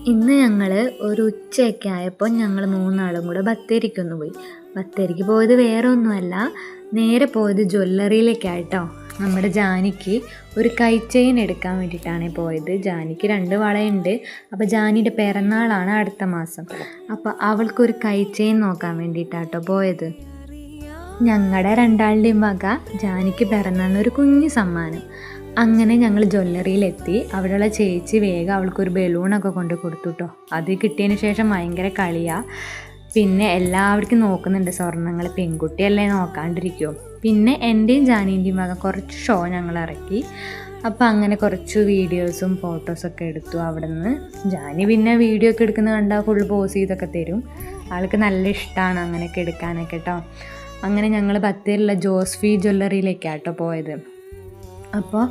ഇന്ന് ഞങ്ങൾ ഒരു ഉച്ചയൊക്കെ ആയപ്പോൾ ഞങ്ങൾ മൂന്നാളും കൂടെ ബത്തേരിക്കൊന്ന് പോയി. ബത്തേരിക്ക് പോയത് വേറെ ഒന്നുമല്ല, നേരെ പോയത് ജ്വല്ലറിയിലേക്കായിട്ടോ. നമ്മുടെ ജാനിക്ക് ഒരു കൈ ചെയിൻ എടുക്കാൻ വേണ്ടിയിട്ടാണ് പോയത്. ജാനിക്ക് 2 വളയുണ്ട്. അപ്പോൾ ജാനിയുടെ പിറന്നാളാണ് അടുത്ത മാസം. അപ്പോൾ അവൾക്കൊരു കൈ ചെയിൻ നോക്കാൻ വേണ്ടിയിട്ടാട്ടോ പോയത്. ഞങ്ങളുടെ 2ആളുടെയും വക ജാനിക്ക് പിറന്നാളിന് ഒരു കുഞ്ഞു സമ്മാനം. അങ്ങനെ ഞങ്ങൾ ജ്വല്ലറിയിലെത്തി. അവിടെയുള്ള ചേച്ചി വേഗം അവൾക്കൊരു ബലൂണൊക്കെ കൊണ്ട് കൊടുത്തു കേട്ടോ. അത് കിട്ടിയതിന് ശേഷം ഭയങ്കര കളിയാണ്. പിന്നെ എല്ലാവർക്കും നോക്കുന്നുണ്ട് സ്വർണ്ണങ്ങൾ, പെൺകുട്ടിയല്ലേ നോക്കാണ്ടിരിക്കുമോ. പിന്നെ എൻ്റെയും ജാനീൻ്റെയും വക കുറച്ച് ഷോ ഞങ്ങൾ ഇറക്കി. അപ്പോൾ അങ്ങനെ കുറച്ച് വീഡിയോസും ഫോട്ടോസൊക്കെ എടുത്തു അവിടെ നിന്ന്. ജാനി പിന്നെ വീഡിയോ ഒക്കെ എടുക്കുന്നത് കണ്ടാൽ ഫുൾ പോസ് ചെയ്തൊക്കെ തരും. ആൾക്ക് നല്ല ഇഷ്ടമാണ് അങ്ങനെയൊക്കെ എടുക്കാനൊക്കെ കേട്ടോ. അങ്ങനെ ഞങ്ങൾ ബത്തേരിയുള്ള ജോസ്ഫി ജ്വല്ലറിയിലേക്കാട്ടോ പോയത്. അപ്പോൾ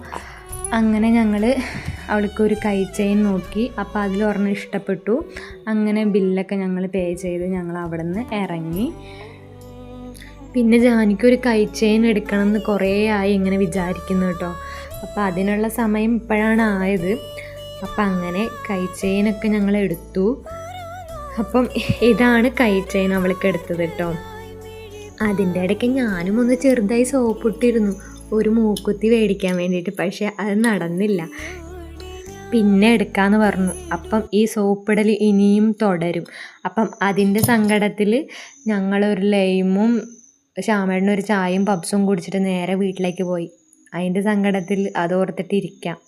അങ്ങനെ ഞങ്ങൾ അവൾക്കൊരു കൈ ചെയിൻ നോക്കി. അപ്പോൾ അതിലൊരെണ്ണം ഇഷ്ടപ്പെട്ടു. അങ്ങനെ ബില്ലൊക്കെ ഞങ്ങൾ പേ ചെയ്ത് ഞങ്ങൾ അവിടെ നിന്ന് ഇറങ്ങി. പിന്നെ ജാനിക്കൊരു കൈ ചെയിൻ എടുക്കണം എന്ന് കുറേ ആയി ഇങ്ങനെ വിചാരിക്കുന്നു കേട്ടോ. അപ്പോൾ അതിനുള്ള സമയം ഇപ്പോഴാണ് ആയത്. അപ്പം അങ്ങനെ കൈ ചെയിനൊക്കെ ഞങ്ങൾ എടുത്തു. അപ്പം ഇതാണ് കൈ ചെയിൻ അവൾക്ക് എടുത്തത് കേട്ടോ. അതിൻ്റെ ഇടയ്ക്ക് ഞാനും ഒന്ന് ചെറുതായി സോപ്പിട്ടിരുന്നു ഒരു മൂക്കുത്തി മേടിക്കാൻ വേണ്ടിയിട്ട്. പക്ഷേ അത് നടന്നില്ല. പിന്നെ എടുക്കാമെന്ന് പറഞ്ഞു. അപ്പം ഈ സോപ്പിടൽ ഇനിയും തുടരും. അപ്പം അതിൻ്റെ സങ്കടത്തിൽ ഞങ്ങളൊരു ലൈമും ശ്യാമേട്ടനൊരു ചായയും പപ്സും കുടിച്ചിട്ട് നേരെ വീട്ടിലേക്ക് പോയി. അതിൻ്റെ സങ്കടത്തിൽ അതോർത്തിട്ടിരിക്കാം.